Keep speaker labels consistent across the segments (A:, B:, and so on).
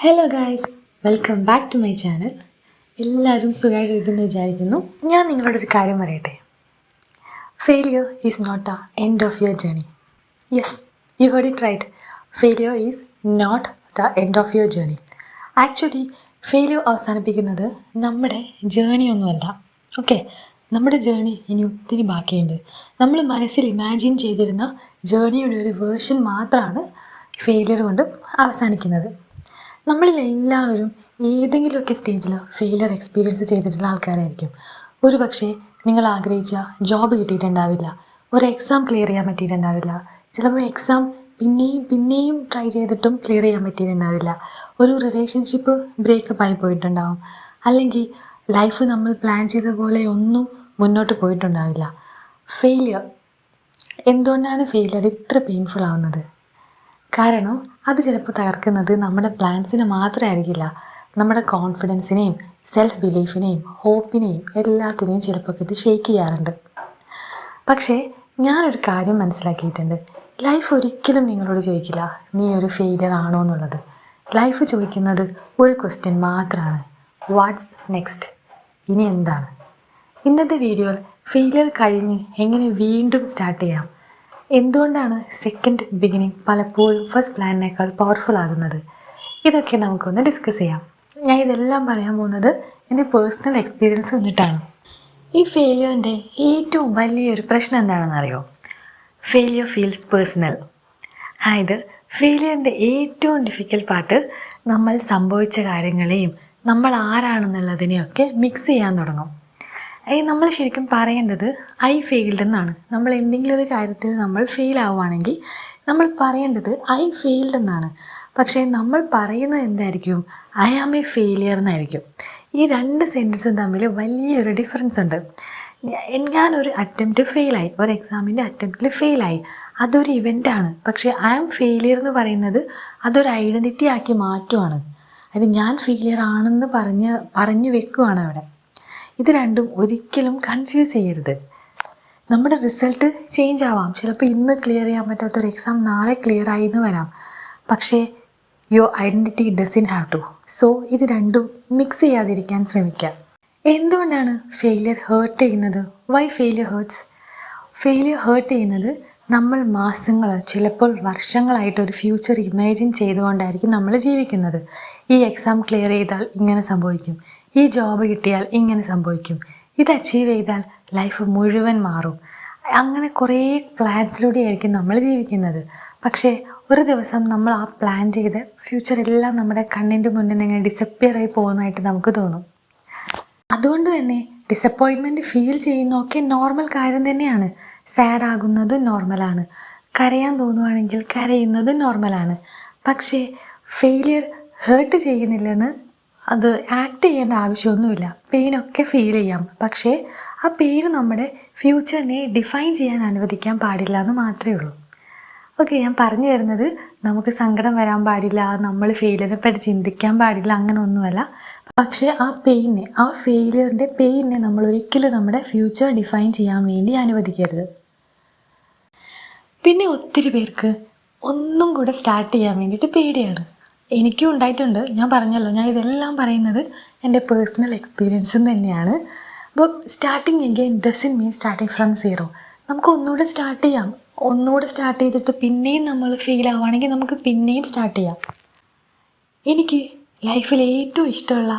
A: Hello guys, welcome back to my channel. എല്ലാവരും സുഖമായിട്ടിരിക്കുന്നു വിചാരിക്കുന്നു. ഞാൻ നിങ്ങളോടൊരു കാര്യം പറയട്ടെ. Failure is not the end of your journey. Yes, you heard it right. Failure is not the end of your journey. Actually failure അവസാനിപ്പിക്കുന്നത് നമ്മുടെ journey ഒന്നുമല്ല. ഓക്കെ, നമ്മുടെ ജേണി ഇനി ഒത്തിരി ബാക്കിയുണ്ട്. നമ്മൾ മനസ്സിൽ ഇമാജിൻ ചെയ്തിരുന്ന ജേണിയുടെ ഒരു വേർഷൻ മാത്രമാണ് ഫെയിലിയർ കൊണ്ട് അവസാനിക്കുന്നത്. നമ്മളിലെല്ലാവരും ഏതെങ്കിലുമൊക്കെ സ്റ്റേജിൽ ഫെയിലിയർ എക്സ്പീരിയൻസ് ചെയ്തിട്ടുള്ള ആൾക്കാരായിരിക്കും. ഒരു പക്ഷേ നിങ്ങൾ ആഗ്രഹിച്ച ജോബ് കിട്ടിയിട്ടുണ്ടാവില്ല, ഒരു എക്സാം ക്ലിയർ ചെയ്യാൻ പറ്റിയിട്ടുണ്ടാവില്ല, ചിലപ്പോൾ എക്സാം പിന്നെയും ട്രൈ ചെയ്തിട്ടും ക്ലിയർ ചെയ്യാൻ പറ്റിയിട്ടുണ്ടാവില്ല, ഒരു റിലേഷൻഷിപ്പ് ബ്രേക്കപ്പ് ആയി പോയിട്ടുണ്ടാവും, അല്ലെങ്കിൽ ലൈഫ് നമ്മൾ പ്ലാൻ ചെയ്ത പോലെ ഒന്നും മുന്നോട്ട് പോയിട്ടുണ്ടാവില്ല. ഫെയിലിയർ, എന്തുകൊണ്ടാണ് ഫെയിലിയർ ഇത്ര പെയിൻഫുൾ ആവുന്നത്? കാരണം അത് ചിലപ്പോൾ തകർക്കുന്നത് നമ്മുടെ പ്ലാൻസിനെ മാത്രമായിരിക്കില്ല, നമ്മുടെ കോൺഫിഡൻസിനെയും സെൽഫ് ബിലീഫിനെയും ഹോപ്പിനെയും എല്ലാത്തിനെയും ചിലപ്പോൾ ഇത് ഷേക്ക് ചെയ്യാറുണ്ട്. പക്ഷേ ഞാനൊരു കാര്യം മനസ്സിലാക്കിയിട്ടുണ്ട്. ലൈഫ് ഒരിക്കലും നിങ്ങളോട് ചോദിക്കില്ല നീ ഒരു ഫെയിലിയർ ആണോ എന്നുള്ളത്. ലൈഫ് ചോദിക്കുന്നത് ഒരു ക്വസ്റ്റ്യൻ മാത്രമാണ്: വാട്ട്സ് നെക്സ്റ്റ്? ഇനി എന്താണ്? ഇന്നത്തെ വീഡിയോയിൽ ഫെയിലിയർ കഴിഞ്ഞ് എങ്ങനെ വീണ്ടും സ്റ്റാർട്ട് ചെയ്യാം, എന്തുകൊണ്ടാണ് സെക്കൻഡ് ബിഗിനിങ് പലപ്പോഴും ഫസ്റ്റ് പ്ലാനിനേക്കാൾ പവർഫുൾ ആകുന്നത്, ഇതൊക്കെ നമുക്കൊന്ന് ഡിസ്കസ് ചെയ്യാം. ഞാൻ ഇതെല്ലാം പറയാൻ പോകുന്നത് എൻ്റെ പേഴ്സണൽ എക്സ്പീരിയൻസ് വന്നിട്ടാണ്. ഈ ഫെയിലിയറിൻ്റെ ഏറ്റവും വലിയൊരു പ്രശ്നം എന്താണെന്ന് അറിയോ? Failure feels personal. അതായത് ഫെയിലിയറിൻ്റെ ഏറ്റവും ഡിഫിക്കൽട്ട് പാർട്ട് നമ്മൾ സംഭവിച്ച കാര്യങ്ങളെയും നമ്മൾ ആരാണെന്നുള്ളതിനെയൊക്കെ മിക്സ് ചെയ്യാൻ തുടങ്ങും. നമ്മൾ ശരിക്കും പറയേണ്ടത് ഐ ഫെയിൽഡ് എന്നാണ്. നമ്മൾ എന്തെങ്കിലും ഒരു കാര്യത്തിൽ നമ്മൾ ഫെയിൽ ആവുകയാണെങ്കിൽ നമ്മൾ പറയേണ്ടത് ഐ ഫെയിൽഡ് എന്നാണ്. പക്ഷേ നമ്മൾ പറയുന്നത് എന്തായിരിക്കും? ഐ ആം എ ഫെയിലിയർ എന്നായിരിക്കും. ഈ രണ്ട് സെൻറ്റൻസും തമ്മിൽ വലിയൊരു ഡിഫറൻസ് ഉണ്ട്. ഞാനൊരു അറ്റംപ്റ്റ് ഫെയിലായി, ഒരു എക്സാമിൻ്റെ അറ്റംപ്റ്റിൽ ഫെയിലായി, അതൊരു ഇവൻ്റാണ്. പക്ഷേ ഐ ആം ഫെയിലിയർ എന്ന് പറയുന്നത് അതൊരു ഐഡൻറ്റിറ്റി ആക്കി മാറ്റുവാണ്. അത് ഞാൻ ഫെയിലിയർ ആണെന്ന് പറഞ്ഞു വെക്കുവാണ് അവിടെ. ഇത് രണ്ടും ഒരിക്കലും കൺഫ്യൂസ് ചെയ്യരുത്. നമ്മുടെ റിസൾട്ട് ചേഞ്ച് ആവാം. ചിലപ്പോൾ ഇന്ന് ക്ലിയർ ചെയ്യാൻ പറ്റാത്തൊരു എക്സാം നാളെ ക്ലിയർ ആയി എന്ന് വരാം. പക്ഷേ your identity doesn't have to. So ഇത് രണ്ടും മിക്സ് ചെയ്യാതിരിക്കാൻ ശ്രമിക്കുക. എന്തുകൊണ്ടാണ് ഫെയിലിയർ ഹേർട്ട് ചെയ്യുന്നത്? Why failure hurts? Failure hurt ചെയ്യുന്നത് നമ്മൾ മാസങ്ങൾ, ചിലപ്പോൾ വർഷങ്ങളായിട്ടൊരു ഫ്യൂച്ചർ ഇമാജിൻ ചെയ്തുകൊണ്ടായിരിക്കും നമ്മൾ ജീവിക്കുന്നത്. ഈ എക്സാം ക്ലിയർ ചെയ്താൽ ഇങ്ങനെ സംഭവിക്കും, ഈ ജോബ് കിട്ടിയാൽ ഇങ്ങനെ സംഭവിക്കും, ഇത് അച്ചീവ് ചെയ്താൽ ലൈഫ് മുഴുവൻ മാറും. അങ്ങനെ കുറേ പ്ലാൻസിലൂടെ ആയിരിക്കും നമ്മൾ ജീവിക്കുന്നത്. പക്ഷേ ഒരു ദിവസം നമ്മൾ ആ പ്ലാൻ ചെയ്ത ഫ്യൂച്ചറെല്ലാം നമ്മുടെ കണ്ണിൻ്റെ മുന്നിൽ നിന്ന് ഡിസപ്പിയർ ആയി പോകുന്നതായിട്ട് നമുക്ക് തോന്നും. അതുകൊണ്ട് തന്നെ ഡിസപ്പോയിൻമെൻറ്റ് ഫീൽ ചെയ്യുന്നതൊക്കെ നോർമൽ കാര്യം തന്നെയാണ്. സാഡ് ആകുന്നത് നോർമലാണ്, കരയാൻ തോന്നുവാണെങ്കിൽ കരയുന്നത് നോർമലാണ്. പക്ഷേ ഫെയിലിയർ ഹേർട്ട് ചെയ്യുന്നില്ലെന്ന് അത് ആക്ട് ചെയ്യേണ്ട ആവശ്യമൊന്നുമില്ല. പെയിനൊക്കെ ഫീൽ ചെയ്യാം, പക്ഷേ ആ പെയിൻ നമ്മുടെ ഫ്യൂച്ചറിനെ ഡിഫൈൻ ചെയ്യാൻ അനുവദിക്കാൻ പാടില്ല എന്ന് മാത്രമേ ഉള്ളൂ. ഓക്കെ, ഞാൻ പറഞ്ഞു വരുന്നത് നമുക്ക് സങ്കടം വരാൻ പാടില്ല, നമ്മൾ ഫെയിലിയറിനെ പറ്റി ചിന്തിക്കാൻ പാടില്ല, അങ്ങനെ ഒന്നുമല്ല. പക്ഷേ ആ പെയിനെ, ആ ഫെയിലിയറിൻ്റെ പെയിനെ നമ്മൾ ഒരിക്കലും നമ്മുടെ ഫ്യൂച്ചർ ഡിഫൈൻ ചെയ്യാൻ വേണ്ടി അനുവദിക്കരുത്. പിന്നെ ഒത്തിരി പേർക്ക് ഒന്നും കൂടെ സ്റ്റാർട്ട് ചെയ്യാൻ വേണ്ടിയിട്ട് പേടിയാണ്. എനിക്കും ഉണ്ടായിട്ടുണ്ട്. ഞാൻ പറഞ്ഞല്ലോ, ഞാൻ ഇതെല്ലാം പറയുന്നത് എൻ്റെ പേഴ്സണൽ എക്സ്പീരിയൻസും തന്നെയാണ്. അപ്പോൾ starting again doesn't mean starting from zero. നമുക്ക് ഒന്നുകൂടെ സ്റ്റാർട്ട് ചെയ്യാം. ഒന്നുകൂടെ സ്റ്റാർട്ട് ചെയ്തിട്ട് പിന്നെയും നമ്മൾ ഫെയിൽ ആവുകയാണെങ്കിൽ നമുക്ക് പിന്നെയും സ്റ്റാർട്ട് ചെയ്യാം. എനിക്ക് ലൈഫിൽ ഏറ്റവും ഇഷ്ടമുള്ള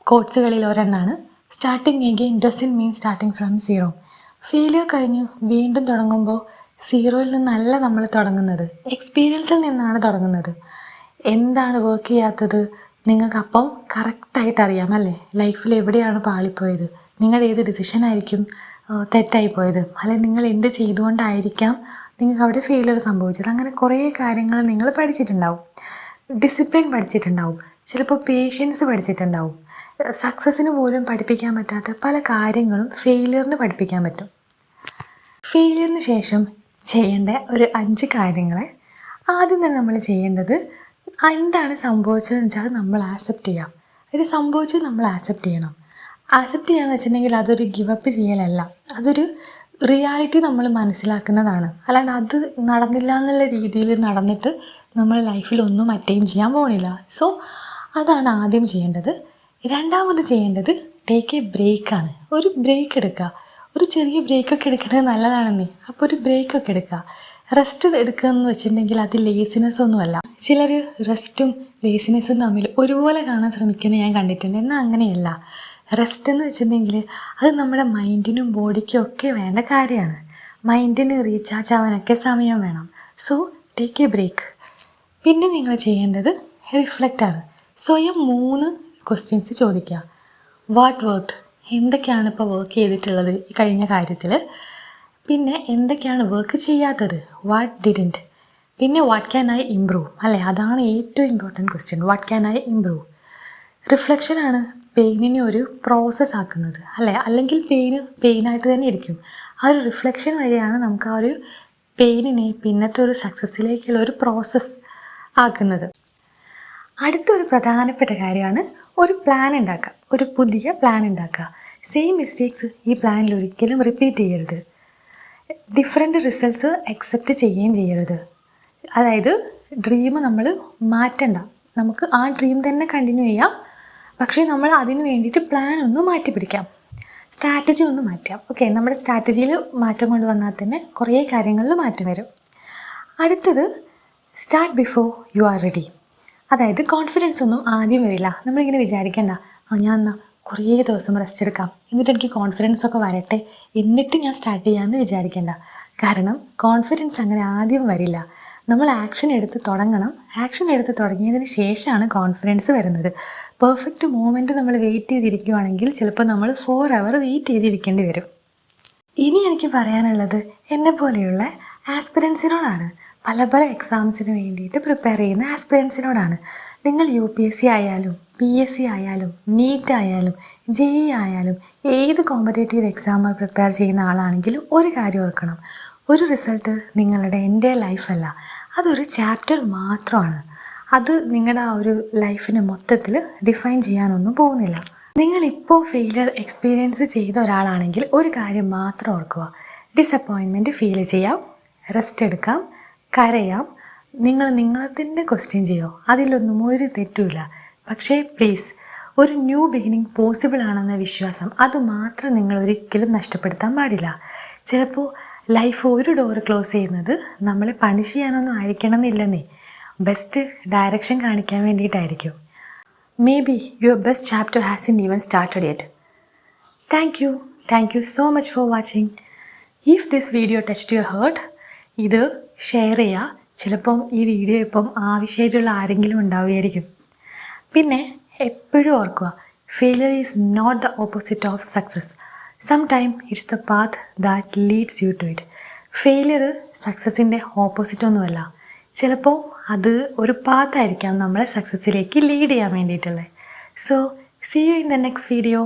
A: കോട്സുകളിൽ ഒരെണ്ണമാണ് starting again doesn't mean starting from zero. Failure കഴിഞ്ഞ് വീണ്ടും തുടങ്ങുമ്പോൾ സീറോയിൽ നിന്നല്ല നമ്മൾ തുടങ്ങുന്നത്, എക്സ്പീരിയൻസിൽ നിന്നാണ് തുടങ്ങുന്നത്. എന്താണ് വർക്ക് ചെയ്യാത്തത് നിങ്ങൾക്കപ്പം കറക്റ്റായിട്ട് അറിയാം അല്ലേ? ലൈഫിൽ എവിടെയാണ് പാളിപ്പോയത്, നിങ്ങളുടെ ഏത് ഡിസിഷനായിരിക്കും തെറ്റായിപ്പോയത്, അല്ലെങ്കിൽ നിങ്ങൾ എന്ത് ചെയ്തുകൊണ്ടായിരിക്കാം നിങ്ങൾക്ക് അവിടെ ഫെയിലിയർ സംഭവിച്ചത്. അങ്ങനെ കുറേ കാര്യങ്ങൾ നിങ്ങൾ പഠിച്ചിട്ടുണ്ടാവും. ഡിസിപ്ലിൻ പഠിച്ചിട്ടുണ്ടാവും, ചിലപ്പോൾ പേഷ്യൻസ് പഠിച്ചിട്ടുണ്ടാവും. സക്സസ്സിന് പോലും പഠിപ്പിക്കാൻ പറ്റാത്ത പല കാര്യങ്ങളും ഫെയിലിയറിന് പഠിപ്പിക്കാൻ പറ്റും. ഫെയിലിയറിന് ശേഷം ചെയ്യേണ്ട ഒരു 5 കാര്യങ്ങൾ. ആദ്യം തന്നെ നമ്മൾ ചെയ്യേണ്ടത് എന്താണ് സംഭവിച്ചതെന്ന് വെച്ചാൽ നമ്മൾ ആക്സെപ്റ്റ് ചെയ്യാം. ഇത് സംഭവിച്ചത് നമ്മൾ ആക്സെപ്റ്റ് ചെയ്യണം. ആക്സെപ്റ്റ് ചെയ്യാന്ന് വെച്ചിട്ടുണ്ടെങ്കിൽ അതൊരു ഗിവപ്പ് ചെയ്യലല്ല, അതൊരു റിയാലിറ്റി നമ്മൾ മനസ്സിലാക്കുന്നതാണ്. അല്ലാണ്ട് അത് നടന്നില്ല എന്നുള്ള രീതിയിൽ നടന്നിട്ട് നമ്മൾ ലൈഫിൽ ഒന്നും അറ്റൈൻ ചെയ്യാൻ പോകണില്ല. സോ അതാണ് ആദ്യം ചെയ്യേണ്ടത്. രണ്ടാമത് ചെയ്യേണ്ടത് ടേക്ക് എ ബ്രേക്കാണ്. ഒരു ബ്രേക്ക് എടുക്കുക. ഒരു ചെറിയ ബ്രേക്കൊക്കെ എടുക്കുന്നത് നല്ലതാണെന്നേ. അപ്പോൾ ഒരു ബ്രേക്കൊക്കെ എടുക്കുക. റെസ്റ്റ് എടുക്കുക എന്ന് വെച്ചിട്ടുണ്ടെങ്കിൽ അത് ലേസിനെസ് ഒന്നുമല്ല. ചിലർ റെസ്റ്റും ലേസിനെസ്സും തമ്മിൽ ഒരുപോലെ കാണാൻ ശ്രമിക്കുന്നത് ഞാൻ കണ്ടിട്ടുണ്ട്. എന്നാൽ അങ്ങനെയല്ല. റെസ്റ്റ് എന്ന് വെച്ചിട്ടുണ്ടെങ്കിൽ അത് നമ്മുടെ മൈൻഡിനും ബോഡിക്കും ഒക്കെ വേണ്ട കാര്യമാണ്. മൈൻഡിന് റീചാർജ് ആവാനൊക്കെ സമയം വേണം. So take a break. പിന്നെ നിങ്ങൾ ചെയ്യേണ്ടത് റിഫ്ലക്റ്റാണ്. സ്വയം 3 ക്വസ്റ്റ്യൻസ് ചോദിക്കുക. വാട്ട് വർക്ക്ഡ്, എന്തൊക്കെയാണ് ഇപ്പോൾ വർക്ക് ചെയ്തിട്ടുള്ളത് ഈ കഴിഞ്ഞ കാര്യത്തിൽ. പിന്നെ എന്തൊക്കെയാണ് വർക്ക് ചെയ്യാത്തത്, വാട്ട് ഡിഡൻറ്റ്. പിന്നെ വാട്ട് ക്യാൻ ഐ ഇമ്പ്രൂവ്, അല്ലേ? അതാണ് ഏറ്റവും important question. What can I improve. റിഫ്ലക്ഷനാണ് പെയിനിനെ ഒരു പ്രോസസ്സ് ആക്കുന്നത്, അല്ലേ? അല്ലെങ്കിൽ പെയിനായിട്ട് തന്നെ ഇരിക്കും. ആ ഒരു റിഫ്ലക്ഷൻ വഴിയാണ് നമുക്ക് ആ ഒരു പെയിനിനെ പിന്നത്തെ ഒരു സക്സസ്സിലേക്കുള്ള ഒരു പ്രോസസ്സ് ആക്കുന്നത്. അടുത്തൊരു പ്രധാനപ്പെട്ട കാര്യമാണ് ഒരു പ്ലാൻ ഉണ്ടാക്കുക. ഒരു പുതിയ പ്ലാൻ ഉണ്ടാക്കുക. സെയിം മിസ്റ്റേക്സ് ഈ പ്ലാനിൽ ഒരിക്കലും റിപ്പീറ്റ് ചെയ്യരുത്. ഡിഫറെൻറ്റ് റിസൾട്ട്സ് അക്സെപ്റ്റ് ചെയ്യുകയും ചെയ്യരുത്. അതായത് ഡ്രീം നമ്മൾ മാറ്റണ്ട. നമുക്ക് ആ ഡ്രീം തന്നെ കണ്ടിന്യൂ ചെയ്യാം. പക്ഷേ നമ്മൾ അതിന് വേണ്ടിയിട്ട് പ്ലാൻ ഒന്ന് മാറ്റി പിടിക്കാം. സ്ട്രാറ്റജി ഒന്ന് മാറ്റാം. ഓക്കെ, നമ്മുടെ സ്ട്രാറ്റജിയിൽ മാറ്റം കൊണ്ടുവന്നാൽ തന്നെ കുറേ കാര്യങ്ങളിൽ മാറ്റം വരും. അടുത്തത് start before you are ready. അതായത് കോൺഫിഡൻസ് ഒന്നും ആദ്യം വരില്ല. നമ്മളിങ്ങനെ വിചാരിക്കേണ്ട, ഞാൻ എന്നാൽ കുറേ ദിവസം റെസ്റ്റ് എടുക്കാം, എന്നിട്ട് എനിക്ക് കോൺഫിഡൻസ് ഒക്കെ വരട്ടെ, എന്നിട്ട് ഞാൻ സ്റ്റാർട്ട് ചെയ്യാമെന്ന് വിചാരിക്കേണ്ട. കാരണം കോൺഫിഡൻസ് അങ്ങനെ ആദ്യം വരില്ല. നമ്മൾ ആക്ഷൻ എടുത്ത് തുടങ്ങണം. ആക്ഷൻ എടുത്ത് തുടങ്ങിയതിന് ശേഷമാണ് കോൺഫിഡൻസ് വരുന്നത്. പെർഫെക്റ്റ് മൂമെൻറ്റ് നമ്മൾ വെയിറ്റ് ചെയ്തിരിക്കുകയാണെങ്കിൽ ചിലപ്പോൾ നമ്മൾ 4 hour വെയിറ്റ് ചെയ്തിരിക്കേണ്ടി വരും. ഇനി എനിക്ക് പറയാനുള്ളത് എന്നെപ്പോലെയുള്ള ആസ്പിരൻസിനോടാണ്. പല എക്സാംസിന് വേണ്ടിയിട്ട് പ്രിപ്പയർ ചെയ്യുന്ന ആസ്പിരൻസിനോടാണ്. നിങ്ങൾ UPSC ആയാലും PSC ആയാലും നീറ്റ് ആയാലും JEE ആയാലും ഏത് കോമ്പറ്റേറ്റീവ് എക്സാം പ്രിപ്പയർ ചെയ്യുന്ന ആളാണെങ്കിലും ഒരു കാര്യം ഓർക്കണം. ഒരു റിസൾട്ട് നിങ്ങളുടെ എൻ്റെ ലൈഫല്ല, അതൊരു ചാപ്റ്റർ മാത്രമാണ്. അത് നിങ്ങളുടെ ആ ഒരു ലൈഫിനെ മൊത്തത്തിൽ ഡിഫൈൻ ചെയ്യാനൊന്നും പോകുന്നില്ല. നിങ്ങളിപ്പോൾ ഫെയിലിയർ എക്സ്പീരിയൻസ് ചെയ്ത ഒരാളാണെങ്കിൽ ഒരു കാര്യം മാത്രം ഓർക്കുക. ഡിസപ്പോയിൻമെൻറ്റ് ഫീൽ ചെയ്യാം, റെസ്റ്റ് എടുക്കാം, കരയാം, നിങ്ങളെ തന്നെ ക്വസ്റ്റ്യൻ ചെയ്യോ, അതിലൊന്നും ഒരു തെറ്റുമില്ല. പക്ഷേ പ്ലീസ്, ഒരു ന്യൂ ബിഗിനിങ് പോസിബിൾ ആണെന്ന വിശ്വാസം അത് മാത്രം നിങ്ങൾ ഒരിക്കലും നഷ്ടപ്പെടുത്താൻ പാടില്ല. ചിലപ്പോൾ ലൈഫ് ഒരു ഡോറ് ക്ലോസ് ചെയ്യുന്നത് നമ്മളെ പണിഷ് ചെയ്യാനൊന്നും ആയിരിക്കണം എന്നില്ലെന്നേ. ബെസ്റ്റ് ഡയറക്ഷൻ കാണിക്കാൻ വേണ്ടിയിട്ടായിരിക്കും. Maybe your best chapter hasn't even started yet. Thank you so much for watching. If this video touched your heart, ഇത് ഷെയർ ചെയ്യുക. ചിലപ്പം ഈ വീഡിയോ ഇപ്പം ആവശ്യമായിട്ടുള്ള ആരെങ്കിലും ഉണ്ടാവുമായിരിക്കും. പിന്നെ എപ്പോഴും ഓർക്കുക, failure is not the opposite of success. Sometime it's the path that leads you to it. Failure സക്സസിൻ്റെ ഓപ്പോസിറ്റൊന്നുമല്ല. ചിലപ്പോൾ അത് ഒരു പാത്തായിരിക്കാം നമ്മളെ സക്സസ്സിലേക്ക് ലീഡ് ചെയ്യാൻ വേണ്ടിയിട്ടുള്ളത്. So see you in the next video.